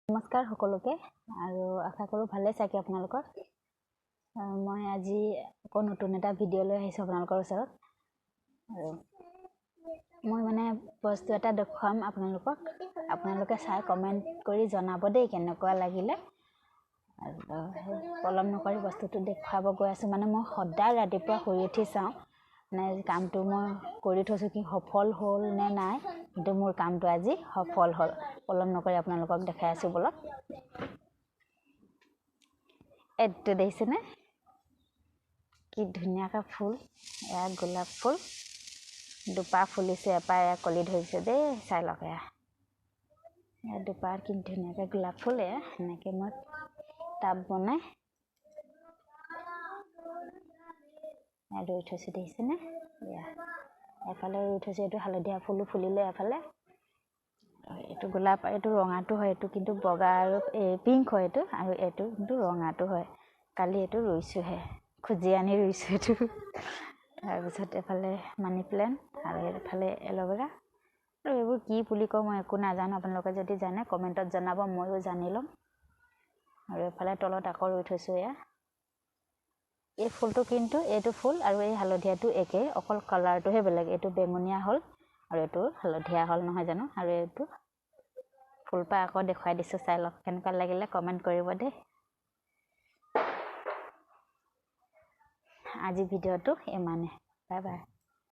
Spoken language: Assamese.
নমস্কাৰ সকলোকে আৰু আশা কৰোঁ ভালে চাগে আপোনালোকৰ। মই আজি আকৌ নতুন এটা ভিডিঅ' লৈ আহিছোঁ আপোনালোকৰ ওচৰত। আৰু মই মানে বস্তু এটা দেখুৱাম আপোনালোকক, আপোনালোকে চাই কমেণ্ট কৰি জনাব দেই কেনেকুৱা লাগিলে। আৰু পলম নকৰি বস্তুটো দেখুৱাব গৈ আছোঁ। মানে মই সদায় ৰাতিপুৱা শুই উঠি চাওঁ মানে কামটো মই কৰি থৈছোঁ কি সফল হ'ল নে নাই, কিন্তু মোৰ কামটো আজি সফল হ'ল। পলম নকৰি আপোনালোকক দেখাই আছোঁ বলক। এইটো দেখিছেনে কি ধুনীয়াকৈ ফুল, এয়া গোলাপ ফুল দুপা ফুলিছে, এপাহ এয়া কলি ধৰিছে দেই, চাই লওক। এয়া দুপাৰ কি ধুনীয়াকৈ গোলাপ ফুল। এয়া এনেকৈ মই টাব বনাই ৰুই থৈছোঁ দেখিছেনে। এয়া এফালে ৰুই থৈছোঁ, এইটো হালধীয়া ফুলো ফুলিলে এফালে। এইটো গোলাপ, এইটো ৰঙাটো হয়, এইটো কিন্তু বগা আৰু পিংক হয় এইটো, আৰু এইটো কিন্তু ৰঙাটো হয়। কালি এইটো ৰুইছোঁহে, খুজি আনি ৰুইছোঁ এইটো। তাৰপিছত এফালে মানি প্লেণ্ট আৰু এইফালে এল'ভেৰা। আৰু এইবোৰ কি পুলি কওঁ মই একো নাজানো, আপোনালোকে যদি জানে কমেণ্টত জনাব, ময়ো জানি ল'ম। আৰু এইফালে তলত আকৌ ৰুই থৈছোঁ। এয়া এই ফুলটো কিন্তু এইটো ফুল আৰু এই হালধীয়াটো একেই, অকল কালাৰটোহে বেলেগ। এইটো বেঙুনীয়া হ'ল আৰু এইটো হালধীয়া হ'ল নহয় জানো। আৰু এইটো ফুলপাহ আকৌ দেখুৱাই দিছোঁ, চাই লওক কেনেকুৱা লাগিলে কমেণ্ট কৰিব দেই। আজি ভিডিঅ'টো ইমানে, বাই বাই।